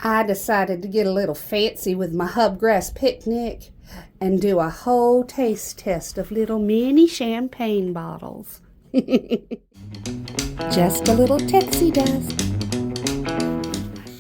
I decided to get a little fancy with my Hubgrass picnic and do a whole taste test of little mini champagne bottles. Just a little tipsy dust.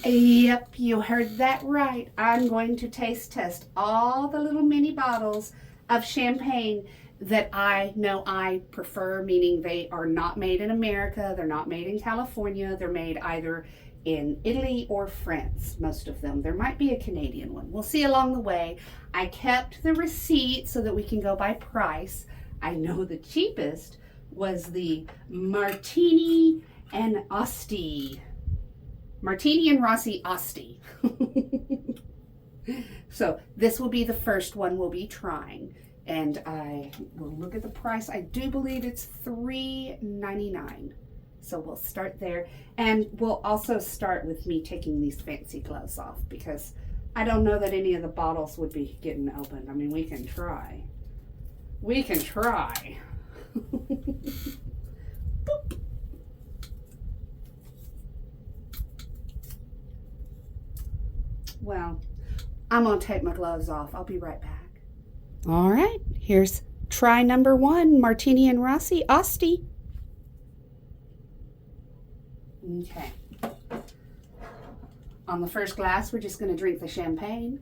Yep, you heard that right. I'm going to taste test all the little mini bottles of champagne that I know I prefer, meaning they are not made in America, they're not made in California, they're made either in Italy or France, most of them. There might be a Canadian one. We'll see along the way. I kept the receipt so that we can go by price. I know the cheapest was the Martini and Asti. Martini and Rossi Asti. So this will be the first one we'll be trying. And I will look at the price. I do believe it's $3.99. So we'll start there. And we'll also start with me taking these fancy gloves off because I don't know that any of the bottles would be getting opened. I mean, we can try. We can try. Boop. Well, I'm going to take my gloves off. I'll be right back. All right, here's try number one, Martini and Rossi Asti. Okay. On the first glass, we're just going to drink the champagne.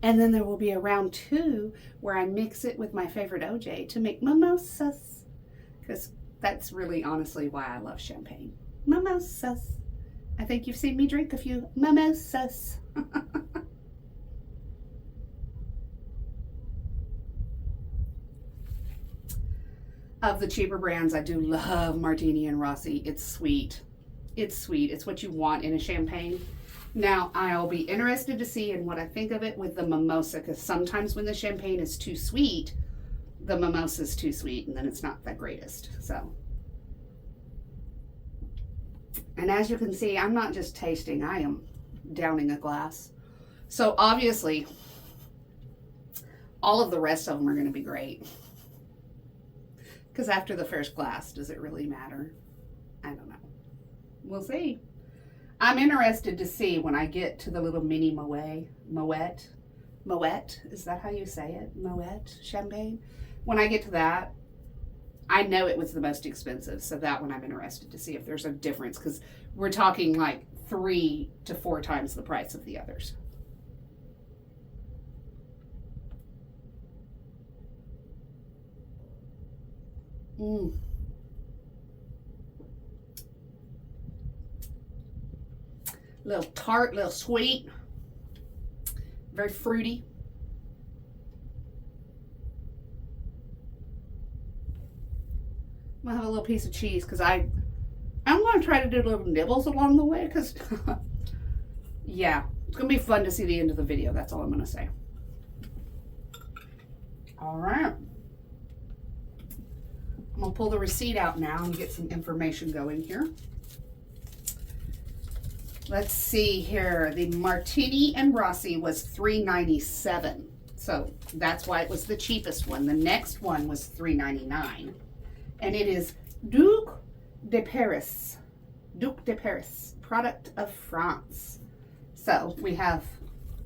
And then there will be a round two where I mix it with my favorite OJ to make mimosas. Because that's really honestly why I love champagne. Mimosas. I think you've seen me drink a few mimosas. Of the cheaper brands, I do love Martini and Rossi. It's sweet. It's sweet. It's what you want in a champagne. Now, I'll be interested to see in what I think of it with the mimosa, because sometimes when the champagne is too sweet, the mimosa is too sweet, and then it's not the greatest. So, and as you can see, I'm not just tasting, I am downing a glass. So obviously, all of the rest of them are going to be great. Because after the first glass, does it really matter? I don't know. We'll see. I'm interested to see when I get to the little mini Moet, is that how you say it? Moet champagne? When I get to that, I know it was the most expensive, so that one I'm interested to see if there's a difference, because we're talking like 3 to 4 times the price of the others. Little tart, little sweet, very fruity. I'm gonna have a little piece of cheese because I'm gonna try to do little nibbles along the way because yeah, it's gonna be fun to see the end of the video. That's all I'm gonna say. All right. I'm gonna pull the receipt out now and get some information going here. Let's see here. The Martini and Rossi was $3.97. So that's why it was the cheapest one. The next one was $3.99. And it is Duc de Paris. Duc de Paris, product of France. So we have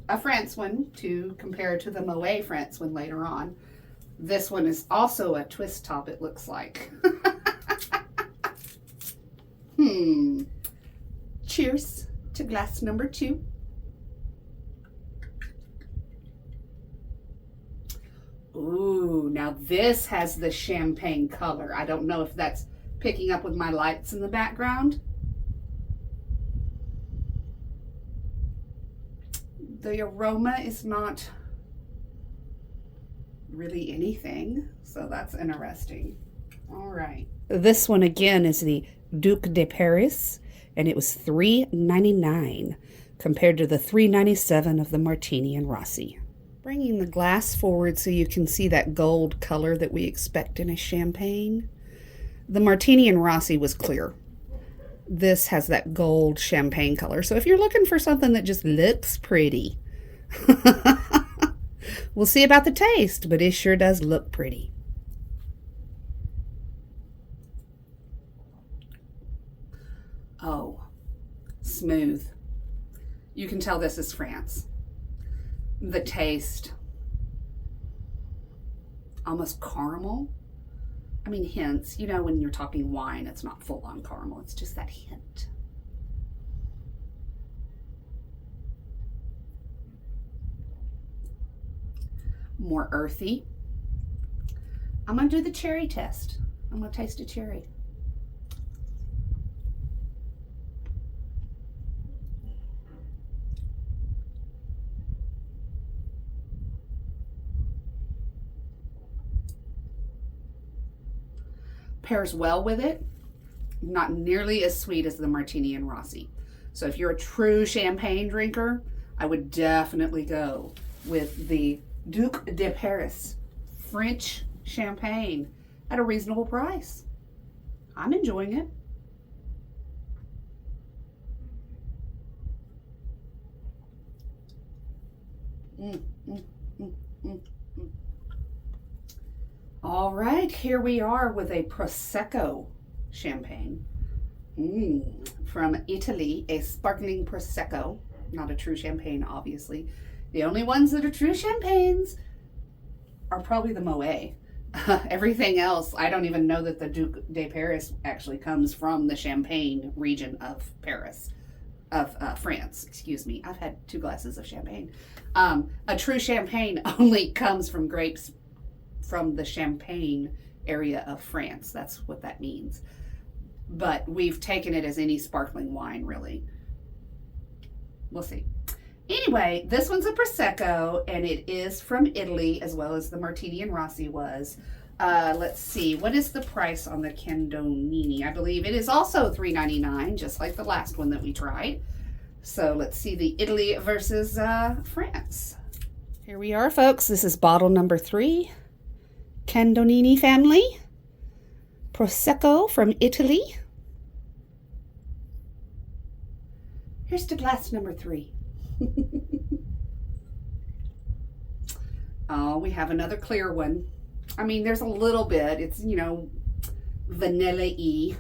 a France one to compare to the Moet France one later on. This one is also a twist top, it looks like. Cheers to glass number 2. Ooh, now this has the champagne color. I don't know if that's picking up with my lights in the background. The aroma is not really anything, so that's interesting. All right. This one again is the Duc de Paris, and it was $3.99 compared to the $3.97 of the Martini and Rossi. Bringing the glass forward so you can see that gold color that we expect in a champagne. The Martini and Rossi was clear. This has that gold champagne color. So if you're looking for something that just looks pretty, we'll see about the taste, but it sure does look pretty. Oh, smooth. You can tell this is France. The taste, almost caramel. I mean, hints. You know, when you're talking wine, it's not full on caramel. It's just that hint. More earthy. I'm going to do the cherry test. I'm going to taste a cherry. Pairs well with it. Not nearly as sweet as the Martini and Rossi. So if you're a true champagne drinker, I would definitely go with the Duc de Paris French champagne at a reasonable price. I'm enjoying it. Mm, mm, mm, mm, mm. All right, here we are with a Prosecco champagne from Italy, a sparkling Prosecco, not a true champagne, obviously. The only ones that are true champagnes are probably the Moet. Everything else, I don't even know that the Duc de Paris actually comes from the Champagne region of Paris, of France, excuse me. I've had 2 glasses of champagne. A true champagne only comes from grapes from the Champagne area of France. That's what that means. But we've taken it as any sparkling wine, really. We'll see. Anyway, this one's a Prosecco, and it is from Italy, as well as the Martini and Rossi was. Let's see, what is the price on the Candonini? I believe it is also $3.99, just like the last one that we tried. So let's see the Italy versus France. Here we are, folks. This is bottle number 3. Candonini family. Prosecco from Italy. Here's to glass number 3. Oh, we have another clear one. I mean, there's a little bit. It's, you know, vanilla-y.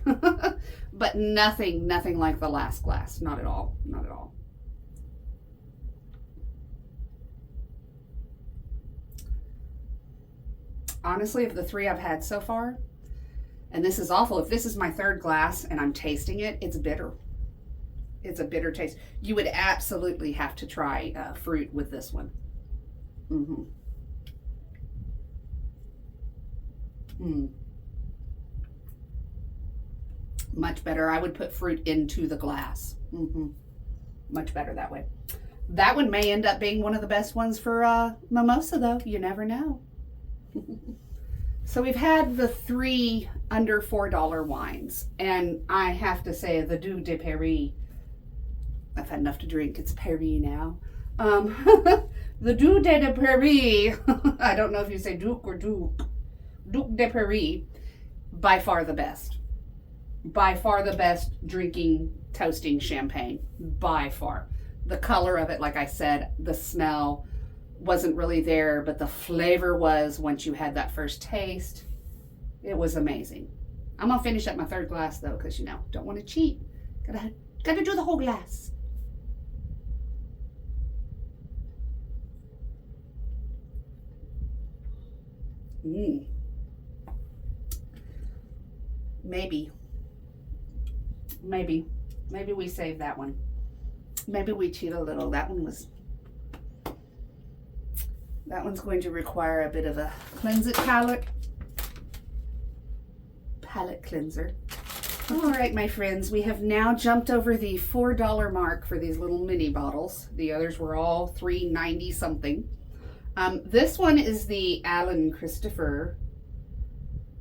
But nothing like the last glass. Not at all. Not at all. Honestly, of the 3 I've had so far, and this is awful, if this is my 3rd glass and I'm tasting it, it's bitter. It's a bitter taste. You would absolutely have to try fruit with this one. Much better. I would put fruit into the glass. Much better that way. That one may end up being one of the best ones for mimosa, though. You never know. So we've had the 3 under $4 wines, and I have to say the Duc de Paris, I've had enough to drink, it's Paris now. The Duc de Paris, I don't know if you say Duc or Duc de Paris, by far the best. By far the best drinking, toasting champagne, by far. The color of it, like I said, the smell wasn't really there, but the flavor was once you had that first taste. It was amazing. I'm gonna finish up my 3rd glass though, because you know, don't want to cheat. Gotta do the whole glass. Maybe we save that one. Maybe we cheat a little. That one's going to require a bit of a cleanse it palate cleanser. All right, my friends, we have now jumped over the $4 mark for these little mini bottles. The others were all $3.90 something. This one is the Alain Christopher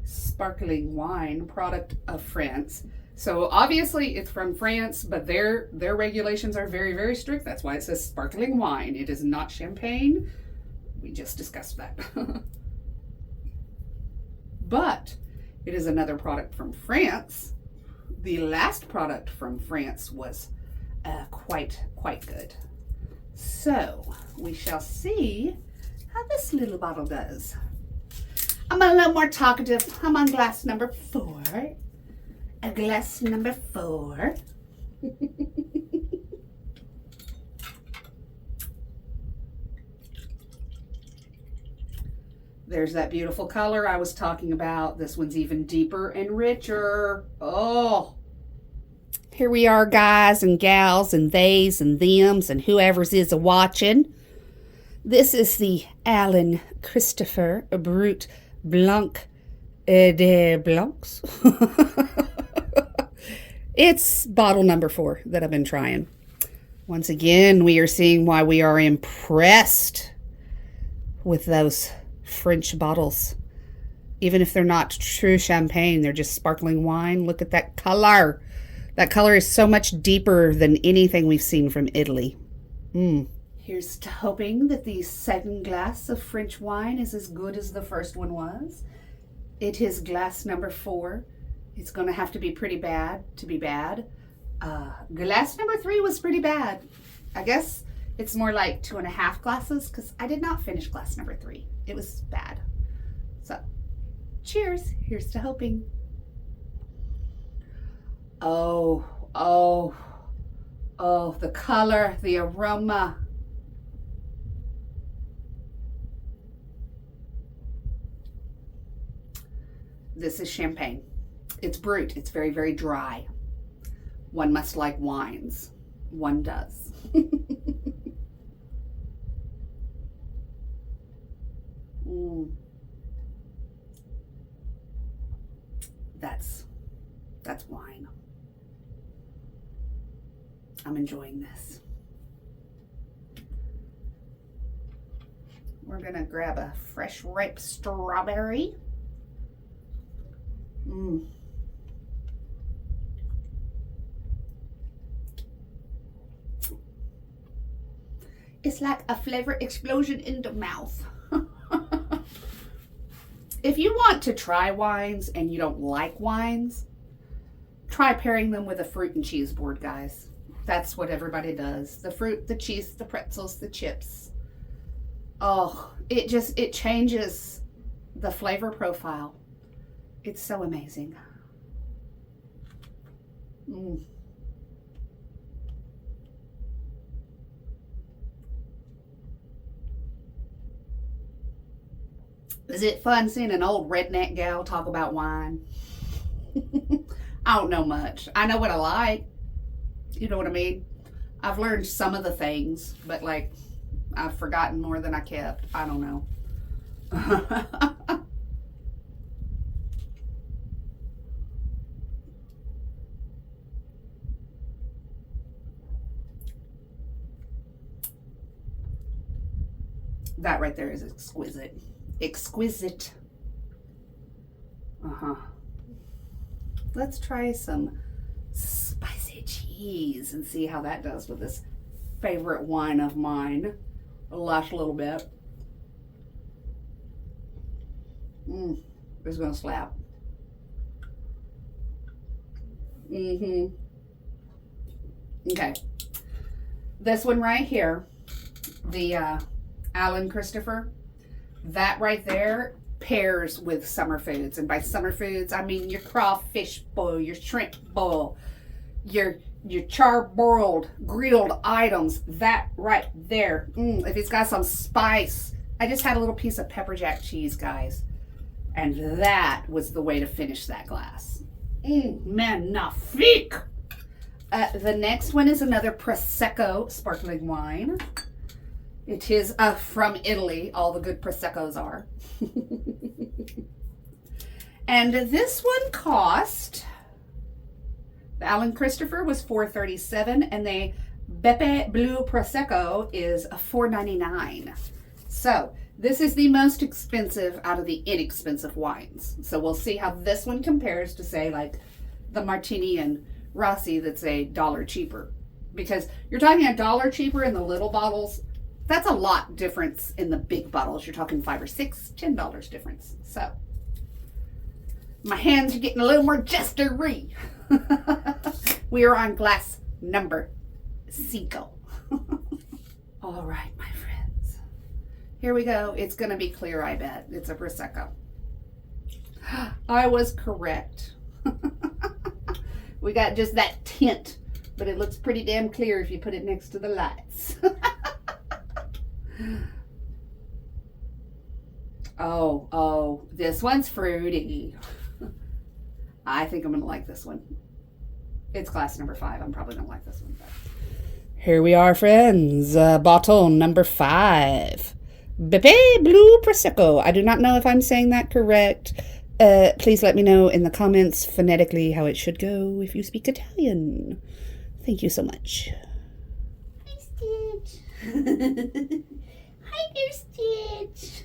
sparkling wine, product of France. So obviously it's from France, but their regulations are very, very strict. That's why it says sparkling wine. It is not champagne. We just discussed that. But it is another product from France. The last product from France was quite good. So we shall see how this little bottle does. I'm a little more talkative. I'm on glass number 4. A glass number 4. There's that beautiful color I was talking about. This one's even deeper and richer. Oh, here we are, guys and gals and theys and thems and whoever's is a watching. This is the Alan Christopher Brut Blanc de Blancs. It's bottle number 4 that I've been trying. Once again, we are seeing why we are impressed with those French bottles. Even if they're not true champagne, they're just sparkling wine. Look at that color. That color is so much deeper than anything we've seen from Italy. Here's to hoping that the second glass of French wine is as good as the first one was. It is glass number 4. It's going to have to be pretty bad to be bad. Glass number 3 was pretty bad. I guess it's more like 2.5 glasses because I did not finish glass number 3. It was bad. So, cheers. Here's to hoping. Oh, the color, the aroma. This is champagne. It's brut. It's very, very dry. One must like wines. One does. That's wine. I'm enjoying this. We're gonna grab a fresh ripe strawberry. It's like a flavor explosion in the mouth. If you want to try wines and you don't like wines, try pairing them with a fruit and cheese board, guys. That's what everybody does. The fruit, the cheese, the pretzels, the chips. Oh, it changes the flavor profile. It's so amazing. Is it fun seeing an old redneck gal talk about wine? I don't know much. I know what I like. You know what I mean? I've learned some of the things, but like I've forgotten more than I kept. I don't know. That right there is exquisite. Exquisite. Let's try some spicy cheese and see how that does with this favorite wine of mine. Lash a little bit. It's gonna slap. Okay. This one right here, the Alan Christopher, that right there pairs with summer foods. And by summer foods, I mean your crawfish bowl, your shrimp bowl, your charbroiled, grilled items. That right there. If it's got some spice. I just had a little piece of pepper jack cheese, guys. And that was the way to finish that glass. Magnifique! The next one is another Prosecco sparkling wine. It is from Italy. All the good Proseccos are. And this one cost, the Alan Christopher was $4.37, and the Beppe Blue Prosecco is $4.99. So this is the most expensive out of the inexpensive wines. So we'll see how this one compares to, say, like the Martini and Rossi that's $1 cheaper. Because you're talking $1 cheaper in the little bottles. That's a lot difference in the big bottles. You're talking $5 or $6, $10 difference. So my hands are getting a little more jestery. We are on glass number 5. All right, my friends. Here we go. It's going to be clear, I bet. It's a Prosecco. I was correct. We got just that tint, but it looks pretty damn clear if you put it next to the lights. Oh, this one's fruity. I think I'm going to like this one. It's glass number 5. I'm probably going to like this one. But. Here we are, friends. Bottle number 5. Beppe Blue Prosecco. I do not know if I'm saying that correct. Please let me know in the comments phonetically how it should go if you speak Italian. Thank you so much. Hi, Stitch. Hi there, Stitch.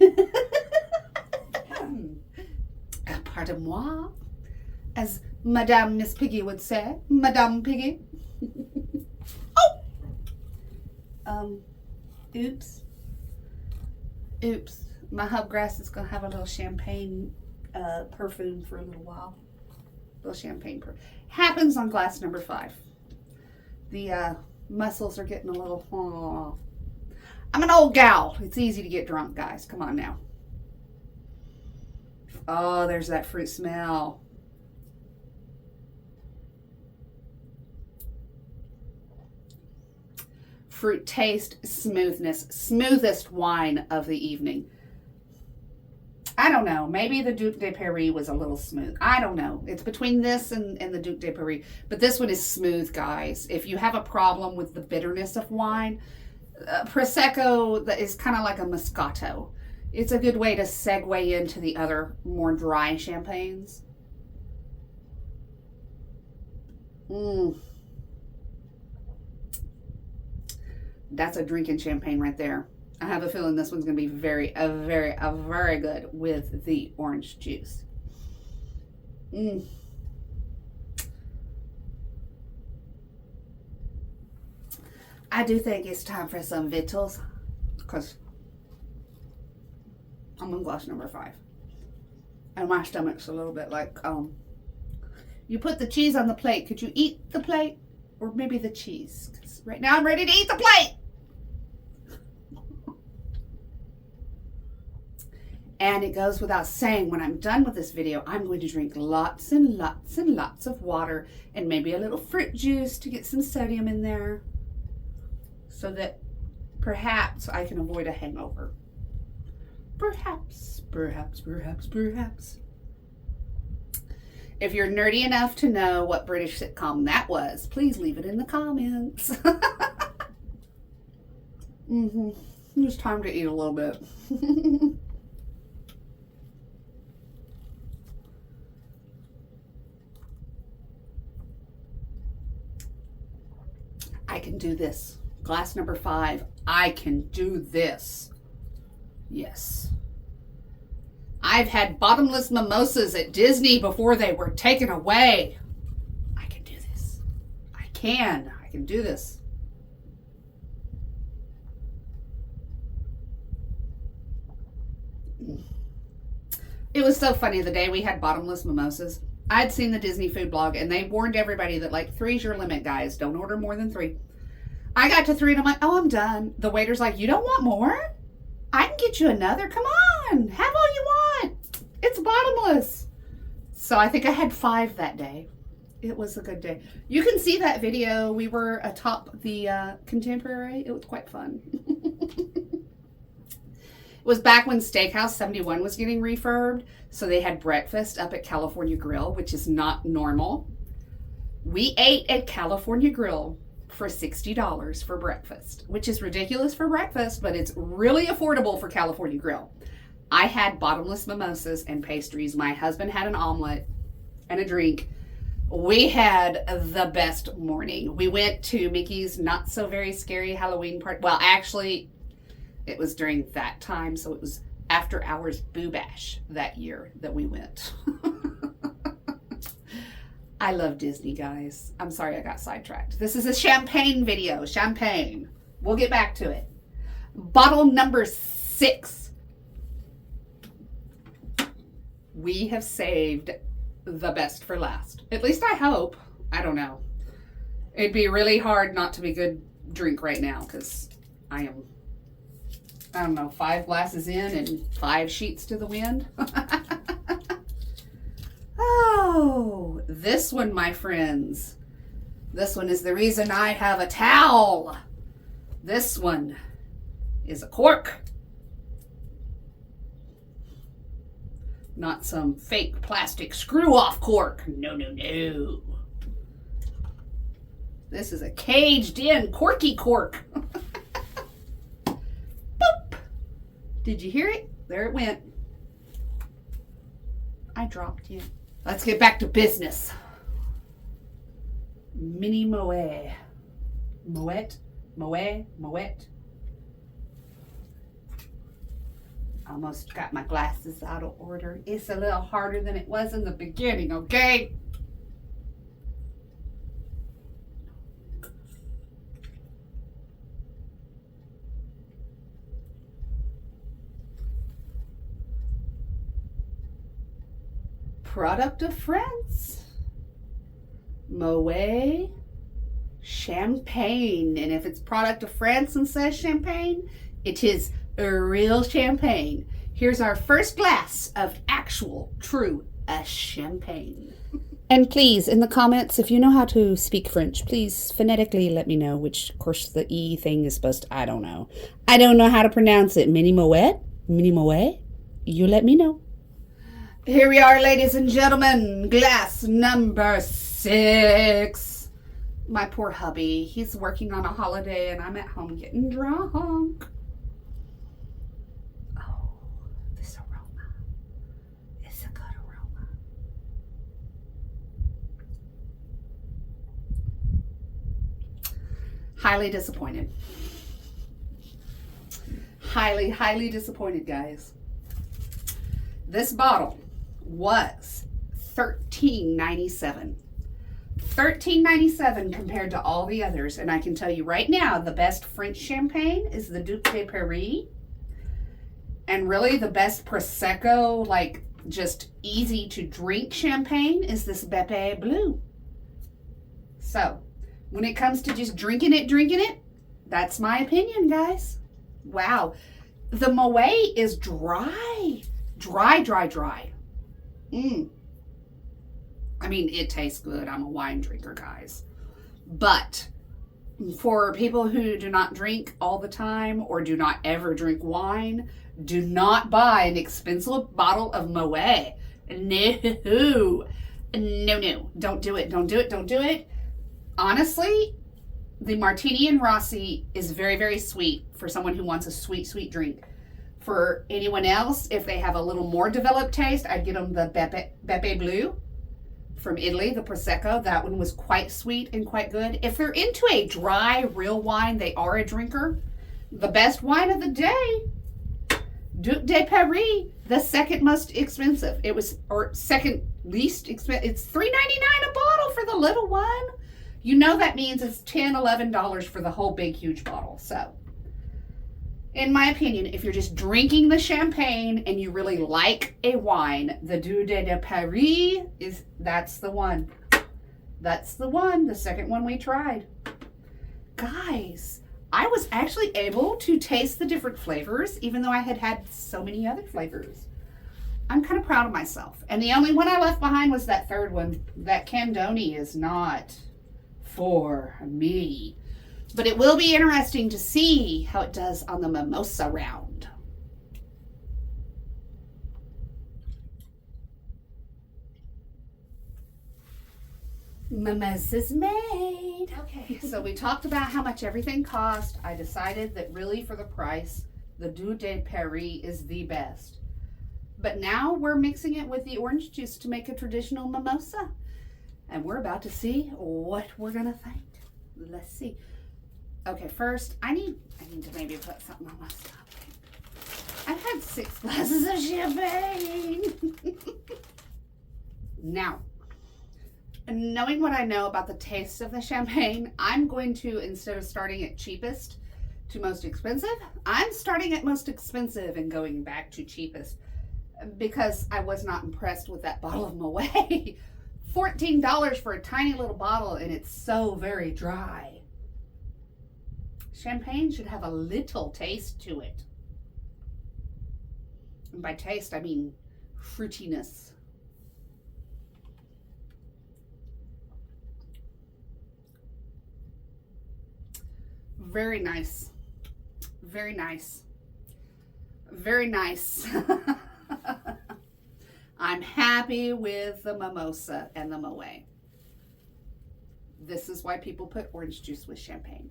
Pardon-moi, as Madame Miss Piggy would say. Madame Piggy. Oh! Oops. My hubgrass is going to have a little champagne perfume for a little while. A little champagne perfume. Happens on glass number 5. The muscles are getting a little... Oh. I'm an old gal. It's easy to get drunk, guys. Come on now. Oh, there's that fruit smell. Fruit taste, smoothness. Smoothest wine of the evening. I don't know. Maybe the Duc de Paris was a little smooth. I don't know. It's between this and the Duc de Paris. But this one is smooth, guys. If you have a problem with the bitterness of wine, Prosecco is kind of like a Moscato. It's a good way to segue into the other more dry champagnes. That's a drinking champagne right there. I have a feeling this one's going to be very good with the orange juice. I do think it's time for some victuals, because I'm on glass number 5. And my stomach's a little bit like, you put the cheese on the plate. Could you eat the plate? Or maybe the cheese? Because right now I'm ready to eat the plate. And it goes without saying, when I'm done with this video, I'm going to drink lots and lots and lots of water and maybe a little fruit juice to get some sodium in there so that perhaps I can avoid a hangover. Perhaps. If you're nerdy enough to know what British sitcom that was, please leave it in the comments. It's time to eat a little bit. I can do this. Glass number 5. I can do this. Yes. I've had bottomless mimosas at Disney before they were taken away. I can do this. I can do this. It was so funny the day we had bottomless mimosas. I'd seen the Disney food blog and they warned everybody that like 3's your limit, guys. Don't order more than 3. I got to 3 and I'm like, oh, I'm done. The waiter's like, you don't want more? I can get you another. Come on, have all you want. It's bottomless. So I think I had 5 that day. It was a good day. You can see that video. We were atop the Contemporary. It was quite fun. It was back when Steakhouse 71 was getting refurbed. So they had breakfast up at California Grill, which is not normal. We ate at California Grill for $60 for breakfast, which is ridiculous for breakfast, but it's really affordable for California Grill. I had bottomless mimosas and pastries. My husband had an omelet and a drink. We had the best morning. We went to Mickey's not so very scary Halloween party. Well, actually, it was during that time, so it was after hours Boo Bash that year that we went. I love Disney, guys. I'm sorry I got sidetracked. This is a champagne video. Champagne. We'll get back to it. Bottle number 6. We have saved the best for last. At least I hope. I don't know. It'd be really hard not to be good drink right now because I don't know, 5 glasses in and 5 sheets to the wind. Oh, this one, my friends. This one is the reason I have a towel. This one is a cork. Not some fake plastic screw-off cork. No, no, no. This is a caged-in corky cork. Boop! Did you hear it? There it went. I dropped you. Let's get back to business. Mini Moet. Moet? Moet? Moet? Almost got my glasses out of order. It's a little harder than it was in the beginning, okay? Product of France. Moet Champagne. And if it's product of France and says champagne, it is a real champagne. Here's our first glass of actual, true, champagne. And please, in the comments, if you know how to speak French, please phonetically let me know, which, of course, the E thing is supposed to, I don't know. I don't know how to pronounce it. Mini Moet? Mini Moet? You let me know. Here we are, ladies and gentlemen. Glass number 6. My poor hubby. He's working on a holiday, and I'm at home getting drunk. Highly disappointed. Highly disappointed, guys. This bottle was $13.97. $13.97 compared to all the others. And I can tell you right now, the best French champagne is the Duc de Paris. And really the best Prosecco, like just easy to drink champagne, is this Beppe Blue. So, when it comes to just drinking it, that's my opinion, guys. Wow. The Moet is dry. Dry. I mean, it tastes good. I'm a wine drinker, guys. But for people who do not drink all the time or do not ever drink wine, do not buy an expensive bottle of Moet. No. Don't do it. Honestly, the Martini and Rossi is very, very sweet for someone who wants a sweet, sweet drink. For anyone else, if they have a little more developed taste, I'd get them the Beppe Blue from Italy, the Prosecco. That one was quite sweet and quite good. If they're into a dry, real wine, they are a drinker. The best wine of the day, Duc de Paris, the second most expensive. It was, or second least expensive. It's $3.99 a bottle for the little one. You know that means it's $10, $11 for the whole big, huge bottle. So, in my opinion, if you're just drinking the champagne and you really like a wine, the Duc de Paris that's the one. That's the one, the second one we tried. Guys, I was actually able to taste the different flavors, even though I had had so many other flavors. I'm kind of proud of myself. And the only one I left behind was that third one. That Candoni is not for me. But it will be interesting to see how it does on the mimosa round. Mimosa's made. Okay, so we talked about how much everything cost. I decided that really for the price, the Duc de Paris is the best. But now we're mixing it with the orange juice to make a traditional mimosa. And we're about to see what we're gonna think. Let's see. Okay, first, I need to maybe put something on my stuff. I've had 6 glasses of champagne. Now, knowing what I know about the taste of the champagne, I'm going to, instead of starting at cheapest to most expensive, I'm starting at most expensive and going back to cheapest because I was not impressed with that bottle of Moet. $14 for a tiny little bottle, and it's so very dry. Champagne should have a little taste to it. And by taste, I mean fruitiness. Very nice. Very nice. Very nice. I'm happy with the mimosa and the Moet. This is why people put orange juice with champagne.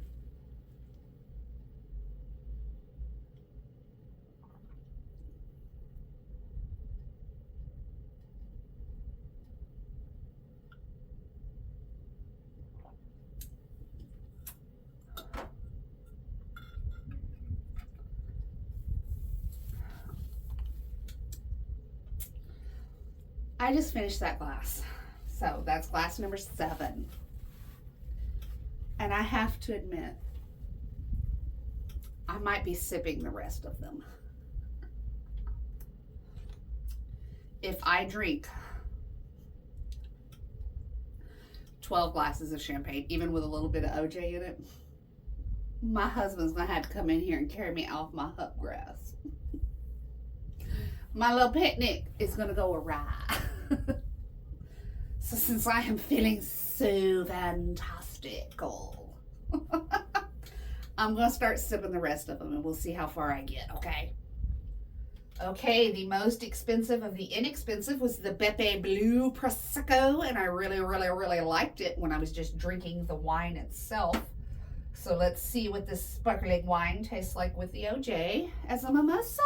I just finished that glass. So that's glass number 7. And I have to admit, I might be sipping the rest of them. If I drink 12 glasses of champagne, even with a little bit of OJ in it, my husband's gonna have to come in here and carry me off my hut grass. My little picnic is gonna go awry. So since I am feeling so fantastical, I'm gonna start sipping the rest of them and we'll see how far I get, okay? Okay, the most expensive of the inexpensive was the Beppe Blue Prosecco, and I really liked it when I was just drinking the wine itself. So let's see what this sparkling wine tastes like with the OJ as a mimosa.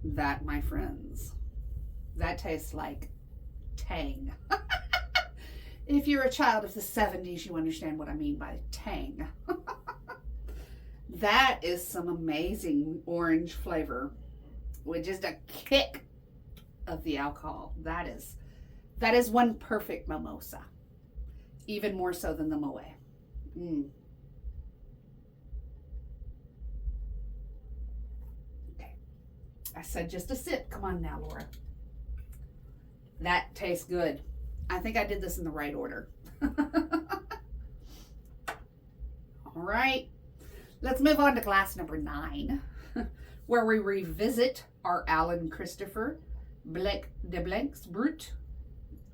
That, my friends, that tastes like tang. If you're a child of the 70s, you understand what I mean by tang. That is some amazing orange flavor with just a kick of the alcohol. That is one perfect mimosa, even more so than the Moet. Okay, I said just a sip. Come on now, Laura. That tastes good. I think I did this in the right order. All right, let's move on to glass number 9, where we revisit our Alan Christopher Bec de Blancs Brut,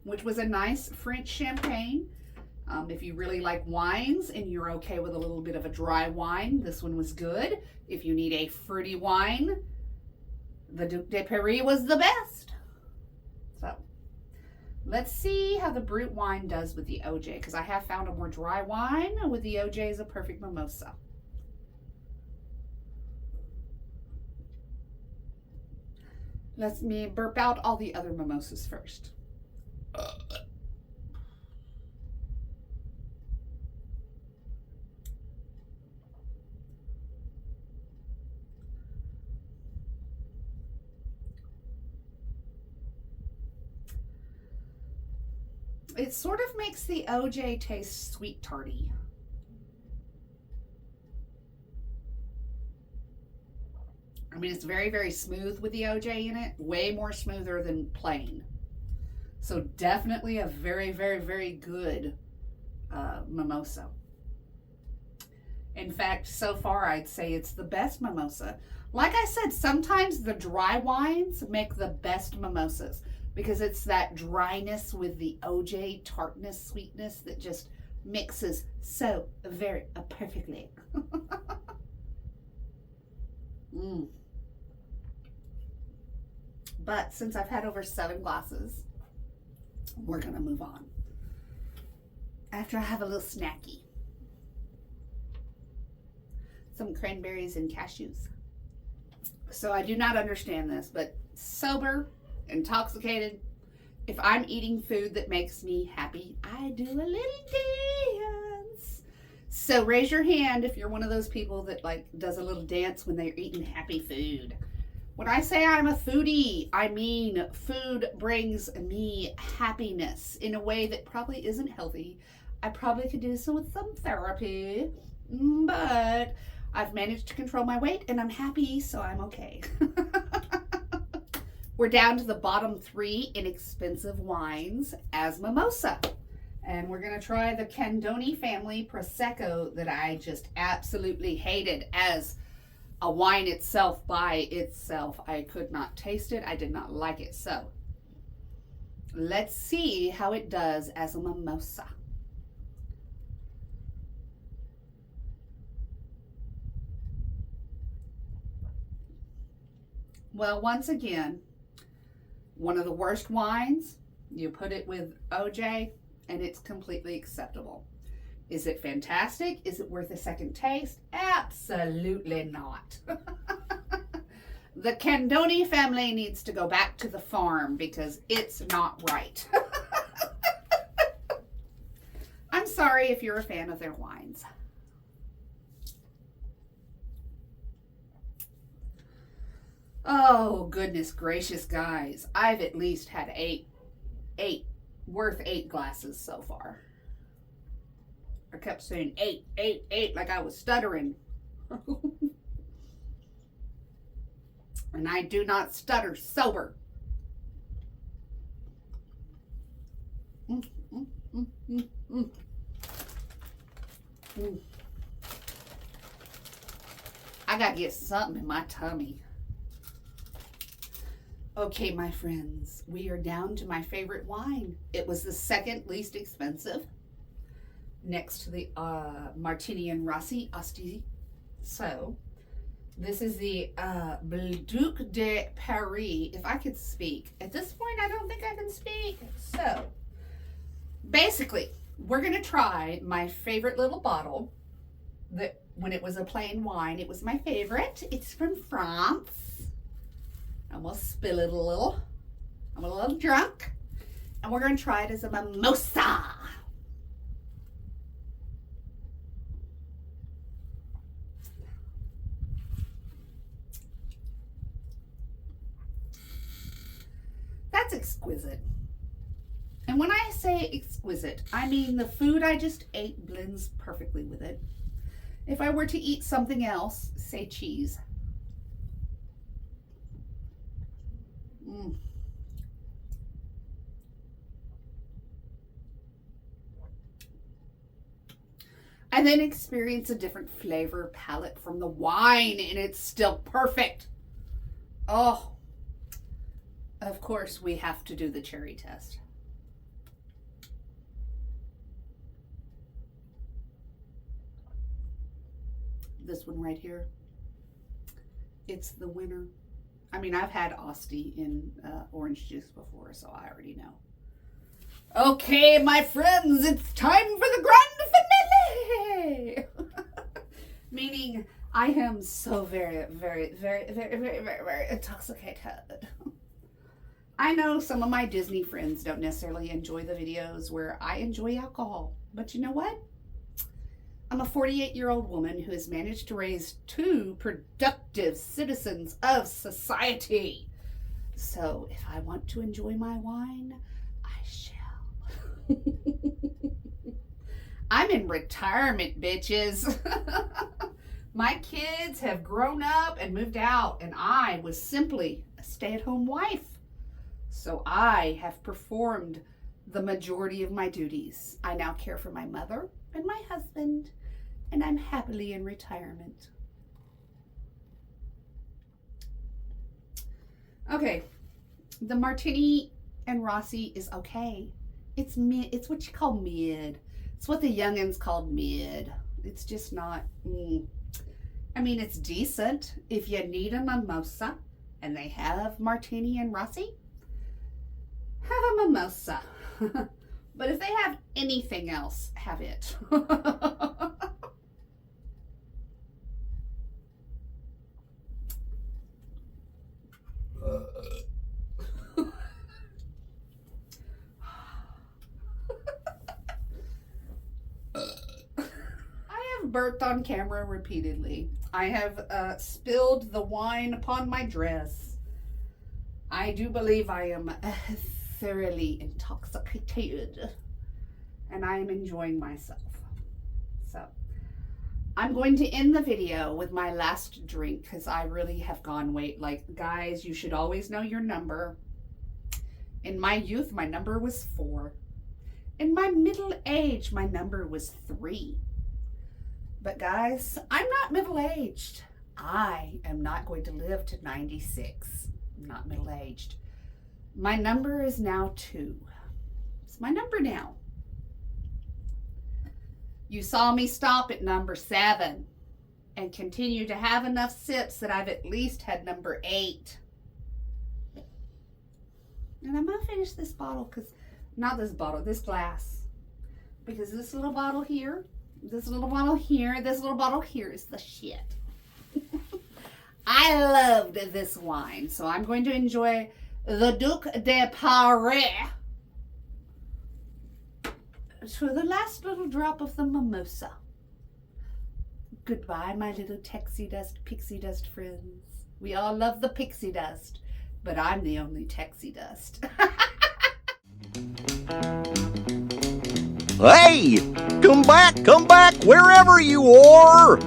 which was a nice French champagne. If you really like wines and you're okay with a little bit of a dry wine, this one was good. If you need a fruity wine, the Duc de Paris was the best. So let's see how the Brut wine does with the OJ, because I have found a more dry wine with the OJ as a perfect mimosa. Let me burp out all the other mimosas first. It sort of makes the OJ taste sweet tarty. I mean, it's very smooth with the OJ in it. Way more smoother than plain. So definitely a very good mimosa. In fact, so far I'd say it's the best mimosa. Like I said, sometimes the dry wines make the best mimosas, because it's that dryness with the OJ tartness, sweetness that just mixes so very perfectly. But since I've had over 7 glasses, we're gonna move on. After I have a little snacky. Some cranberries and cashews. So I do not understand this, but sober, intoxicated, if I'm eating food that makes me happy, I do a little dance. So raise your hand if you're one of those people that like does a little dance when they're eating happy food. When I say I'm a foodie, I mean food brings me happiness in a way that probably isn't healthy. I probably could do so with some therapy, but I've managed to control my weight and I'm happy, so I'm okay. We're down to the bottom 3 inexpensive wines as mimosa. And we're going to try the Candoni family Prosecco that I just absolutely hated as a wine itself by itself. I could not taste it. I did not like it. So let's see how it does as a mimosa. Well, once again, one of the worst wines, you put it with OJ, and it's completely acceptable. Is it fantastic? Is it worth a second taste? Absolutely not. The Candoni family needs to go back to the farm because it's not right. I'm sorry if you're a fan of their wines. Oh, goodness gracious, guys. I've at least had eight, worth 8 glasses so far. I kept saying 8, 8, 8 like I was stuttering. And I do not stutter sober. Mm, mm, mm, mm, mm. Mm. I gotta get something in my tummy. Okay, my friends, we are down to my favorite wine. It was the second least expensive, next to the Martini and Rossi Asti. So, this is the Duc de Paris. If I could speak. At this point, I don't think I can speak. So, basically, we're going to try my favorite little bottle. That when it was a plain wine, it was my favorite. It's from France. I'm going to spill it a little. I'm a little drunk. And we're going to try it as a mimosa. That's exquisite. And when I say exquisite, I mean the food I just ate blends perfectly with it. If I were to eat something else, say cheese. And then experience a different flavor palette from the wine, and it's still perfect. Oh, of course, we have to do the cherry test. This one right here, it's the winner. I mean, I've had Asti in orange juice before, so I already know. Okay, my friends, it's time for the grand finale. Meaning, I am so very, very, very, very, very, very, very intoxicated. I know some of my Disney friends don't necessarily enjoy the videos where I enjoy alcohol, but you know what? I'm a 48-year-old woman who has managed to raise 2 productive citizens of society. So if I want to enjoy my wine, I shall. I'm in retirement, bitches. My kids have grown up and moved out, and I was simply a stay-at-home wife. So I have performed the majority of my duties. I now care for my mother and my husband, and I'm happily in retirement. Okay, the Martini and Rossi is okay. It's mid. It's what you call mid. It's what the youngins called mid. It's just not. I mean, it's decent if you need a mimosa, and they have Martini and Rossi. Have a mimosa. But if they have anything else, have it. Burped on camera repeatedly. I have spilled the wine upon my dress. I do believe I am thoroughly intoxicated, and I am enjoying myself. So I'm going to end the video with my last drink because I really have gone way. Like, guys, you should always know your number. In my youth, my number was 4. In my middle age, my number was 3. But guys, I'm not middle-aged. I am not going to live to 96. I'm not middle-aged. My number is now 2. It's my number now. You saw me stop at number 7 and continue to have enough sips that I've at least had number 8. And I'm gonna finish this bottle not this bottle, this glass. Because this little bottle here, this little bottle here, this little bottle here is the shit. I loved this wine, so I'm going to enjoy the Duc de Paris to the last little drop of the mimosa. Goodbye, my little pixie dust friends. We all love the pixie dust, but I'm the only texie dust. Hey, come back, wherever you are.